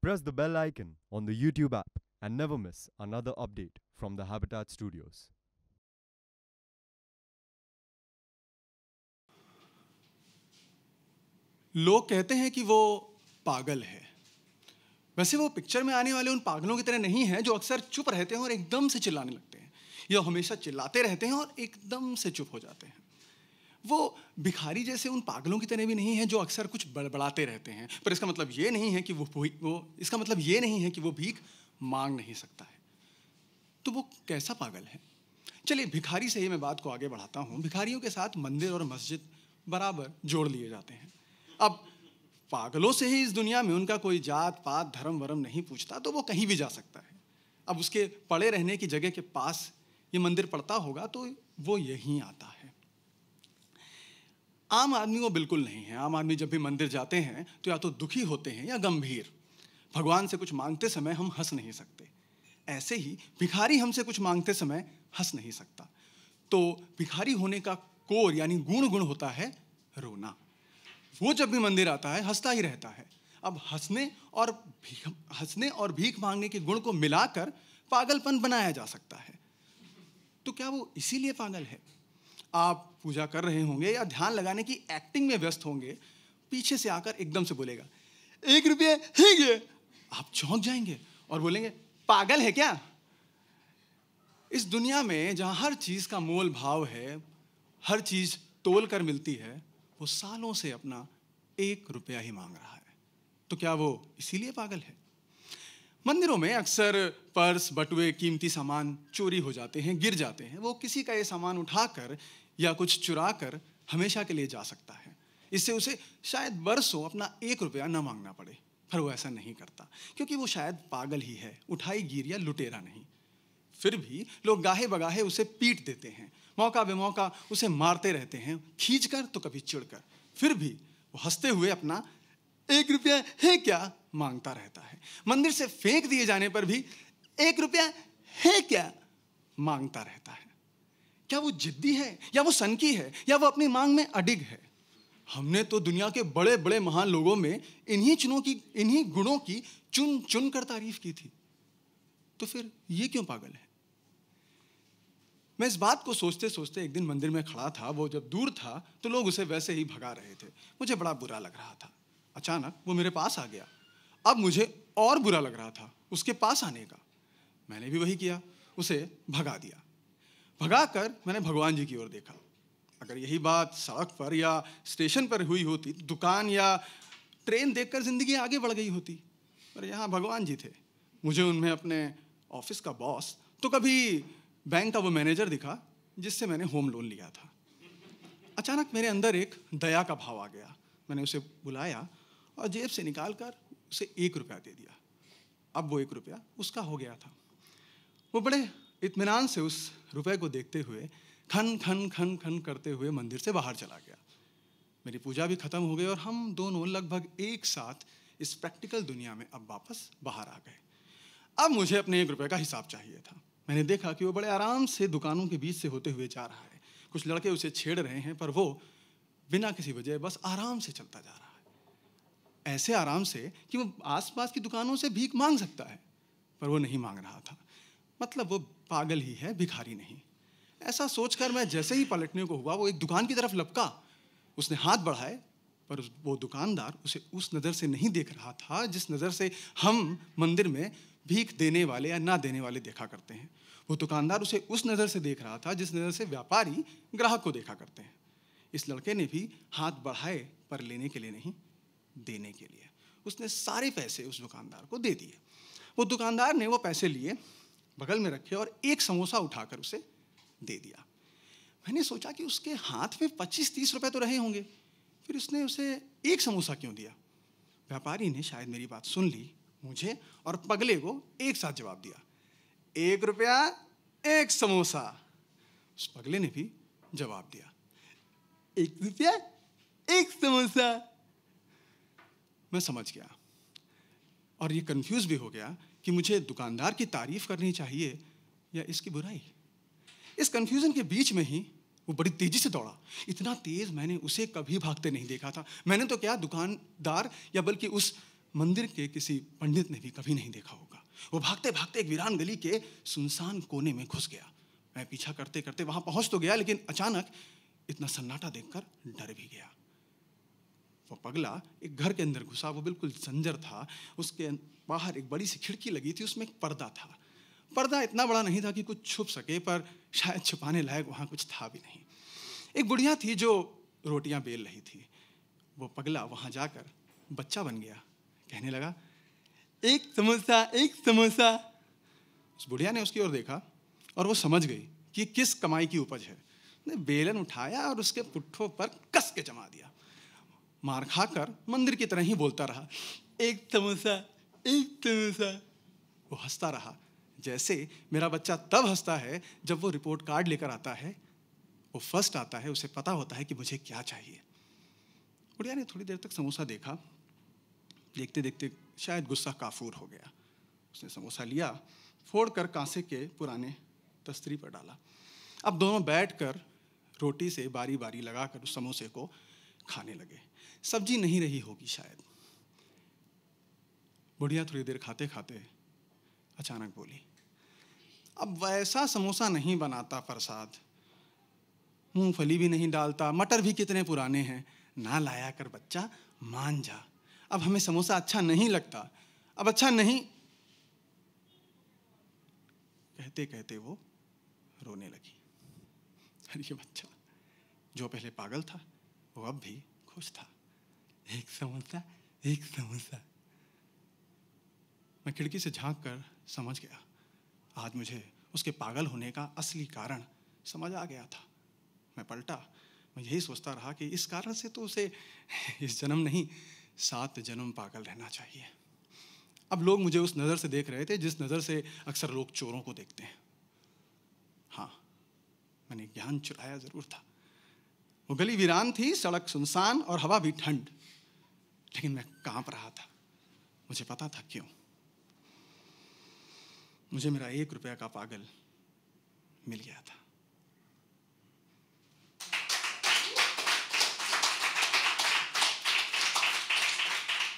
Press the bell icon on the YouTube app and never miss another update from the Habitat Studios. लोग कहते हैं कि वो पागल है। वैसे वो पिक्चर में आने वाले उन पागलों की तरह नहीं है जो अक्सर चुप रहते हैं और एकदम से चिल्लाने लगते हैं, या हमेशा चिल्लाते रहते हैं और एकदम से चुप हो जाते हैं। वो भिखारी जैसे उन पागलों की तरह भी नहीं है जो अक्सर कुछ बड़बड़ाते रहते हैं, पर इसका मतलब ये नहीं है कि वो भीख मांग नहीं सकता है। तो वो कैसा पागल है? चलिए भिखारी से ही मैं बात को आगे बढ़ाता हूँ। भिखारियों के साथ मंदिर और मस्जिद बराबर जोड़ लिए जाते हैं। अब पागलों से ही इस दुनिया में उनका कोई जात पात धर्म वरम नहीं पूछता, तो वो कहीं भी जा सकता है। अब उसके पड़े रहने की जगह के पास ये मंदिर पड़ता होगा तो वो यहीं आता है। आम आदमी वो बिल्कुल नहीं है। आम आदमी जब भी मंदिर जाते हैं तो या तो दुखी होते हैं या गंभीर। भगवान से कुछ मांगते समय हम हंस नहीं सकते, ऐसे ही भिखारी हमसे कुछ मांगते समय हंस नहीं सकता। तो भिखारी होने का कोर यानी गुण होता है रोना। वो जब भी मंदिर आता है हंसता ही रहता है। अब हंसने और भीख मांगने के गुण को मिलाकर पागलपन बनाया जा सकता है। तो क्या वो इसीलिए पागल है? आप पूजा कर रहे होंगे या ध्यान लगाने की एक्टिंग में व्यस्त होंगे, पीछे से आकर एकदम से बोलेगा 1 रुपया है ये। आप चौंक जाएंगे और बोलेंगे पागल है क्या? इस दुनिया में जहां हर चीज का मोल भाव है, हर चीज तोल कर मिलती है, वो सालों से अपना 1 रुपया ही मांग रहा है। तो क्या वो इसीलिए पागल है? मंदिरों में अक्सर पर्स बटुए कीमती सामान चोरी हो जाते हैं, गिर जाते हैं। वो किसी का ये सामान उठाकर या कुछ चुरा कर हमेशा के लिए जा सकता है। इससे उसे शायद बरसों अपना 1 रुपया न मांगना पड़े, पर वो ऐसा नहीं करता क्योंकि वो शायद पागल ही है, उठाई गिर या लुटेरा नहीं। फिर भी लोग गाहे बगाहे उसे पीट देते हैं, मौका बेमौका उसे मारते रहते हैं, खींचकर तो कभी चिढ़कर। फिर भी वो हंसते हुए अपना 1 रुपया है क्या मांगता रहता है। मंदिर से फेंक दिए जाने पर भी 1 रुपया है क्या मांगता रहता है। क्या वो जिद्दी है या वो सनकी है या वो अपनी मांग में अडिग है? हमने तो दुनिया के बड़े बड़े महान लोगों में इन्हीं गुणों की चुन चुन कर तारीफ की थी। तो फिर ये क्यों पागल है? मैं इस बात को सोचते सोचते एक दिन मंदिर में खड़ा था। वो जब दूर था तो लोग उसे वैसे ही भगा रहे थे। मुझे बड़ा बुरा लग रहा था। अचानक वो मेरे पास आ गया। अब मुझे और बुरा लग रहा था उसके पास आने का। मैंने भी वही किया, उसे भगा दिया। भगाकर मैंने भगवान जी की ओर देखा। अगर यही बात सड़क पर या स्टेशन पर हुई होती, दुकान या ट्रेन देखकर जिंदगी आगे बढ़ गई होती, पर यहाँ भगवान जी थे। मुझे उनमें अपने ऑफिस का बॉस तो कभी बैंक का वो मैनेजर दिखा जिससे मैंने होम लोन लिया था। अचानक मेरे अंदर एक दया का भाव आ गया। मैंने उसे बुलाया और जेब से निकालकर उसे 1 रुपया दे दिया। अब वो 1 रुपया उसका हो गया था। वो बड़े इत्मीनान से उस रुपए को देखते हुए खन खन खन खन करते हुए मंदिर से बाहर चला गया। मेरी पूजा भी खत्म हो गई और हम दोनों लगभग एक साथ इस प्रैक्टिकल दुनिया में अब वापस बाहर आ गए। अब मुझे अपने 1 रुपये का हिसाब चाहिए था। मैंने देखा कि वो बड़े आराम से दुकानों के बीच से होते हुए जा रहा है। कुछ लड़के उसे छेड़ रहे हैं, पर वो बिना किसी वजह बस आराम से चलता जा रहा है। ऐसे आराम से कि वो आसपास की दुकानों से भीख मांग सकता है, पर वो नहीं मांग रहा था। मतलब वो पागल ही है, भिखारी नहीं। ऐसा सोचकर मैं जैसे ही पलटने को हुआ, वो एक दुकान की तरफ लपका। उसने हाथ बढ़ाए, पर वो दुकानदार उसे उस नज़र से नहीं देख रहा था जिस नज़र से हम मंदिर में भीख देने वाले या ना देने वाले देखा करते हैं। वो दुकानदार उसे उस नज़र से देख रहा था जिस नज़र से व्यापारी ग्राहक को देखा करते हैं। इस लड़के ने भी हाथ बढ़ाए, पर लेने के लिए नहीं, देने के लिए। उसने सारे पैसे उस दुकानदार को दे दिए। वो दुकानदार ने वो पैसे लिए, बगल में रखे और एक समोसा उठाकर उसे दे दिया। मैंने सोचा कि उसके हाथ में 25-30 रुपए तो रहे होंगे, फिर उसने उसे एक समोसा क्यों दिया? व्यापारी ने शायद मेरी बात सुन ली, मुझे और पगले को एक साथ जवाब दिया, 1 रुपया 1 समोसा। उस पगले ने भी जवाब दिया, 1 रुपया 1 समोसा। मैं समझ गया और ये कंफ्यूज भी हो गया कि मुझे दुकानदार की तारीफ करनी चाहिए या इसकी बुराई। इस कंफ्यूजन के बीच में ही वो बड़ी तेजी से दौड़ा। इतना तेज मैंने उसे कभी भागते नहीं देखा था। मैंने तो क्या, दुकानदार या बल्कि उस मंदिर के किसी पंडित ने भी कभी नहीं देखा होगा। वो भागते भागते एक वीरान गली के सुनसान कोने में घुस गया। मैं पीछा करते करते वहां पहुंच तो गया, लेकिन अचानक इतना सन्नाटा देखकर डर भी गया। वो पगला एक घर के अंदर घुसा, वो बिल्कुल जंजर था। उसके बाहर एक बड़ी सी खिड़की लगी थी, उसमें एक पर्दा था। पर्दा इतना बड़ा नहीं था कि कुछ छुप सके, पर शायद छुपाने लायक वहां कुछ था भी नहीं। एक बुढ़िया थी जो रोटियां बेल रही थी। वो पगला वहां जाकर बच्चा बन गया, कहने लगा, एक समोसा, एक समोसा। उस बुढ़िया ने उसकी ओर देखा और वो समझ गई कि किस कमाई की उपज है। उसने बेलन उठाया और उसके पुट्ठों पर कस के जमा दिया। मार खाकर मंदिर की तरह ही बोलता रहा, एक समोसा, एक समोसा। वो हंसता रहा, जैसे मेरा बच्चा तब हंसता है जब वो रिपोर्ट कार्ड लेकर आता है, वो फर्स्ट आता है, उसे पता होता है कि मुझे क्या चाहिए। बुढ़िया ने थोड़ी देर तक समोसा देखा। देखते देखते शायद गुस्सा काफूर हो गया। उसने समोसा लिया, फोड़कर कांसे के पुराने तस्तरी पर डाला। अब दोनों बैठकर रोटी से बारी बारी लगाकर उस समोसे को खाने लगे। सब्जी नहीं रही होगी शायद। बुढ़िया थोड़ी देर खाते खाते अचानक बोली, अब वैसा समोसा नहीं बनाता प्रसाद, मूंगफली भी नहीं डालता, मटर भी कितने पुराने हैं। ना लाया कर बच्चा, मान जा, अब हमें समोसा अच्छा नहीं लगता, अब अच्छा नहीं। कहते कहते वो रोने लगी। अरे ये बच्चा जो पहले पागल था, वो अब भी खुश था। एक समोसा, एक समोसा। मैं खिड़की से झांक कर समझ गया, आज मुझे उसके पागल होने का असली कारण समझ आ गया था। मैं पलटा, मैं यही सोचता रहा कि इस कारण से तो उसे इस जन्म नहीं 7 जन्म पागल रहना चाहिए। अब लोग मुझे उस नज़र से देख रहे थे जिस नज़र से अक्सर लोग चोरों को देखते हैं। हाँ, मैंने ज्ञान चुराया जरूर था। वो गली वीरान थी, सड़क सुनसान और हवा भी ठंड, लेकिन मैं कांप रहा था। मुझे पता था क्यों। मुझे मेरा 1 रुपया का पागल मिल गया था।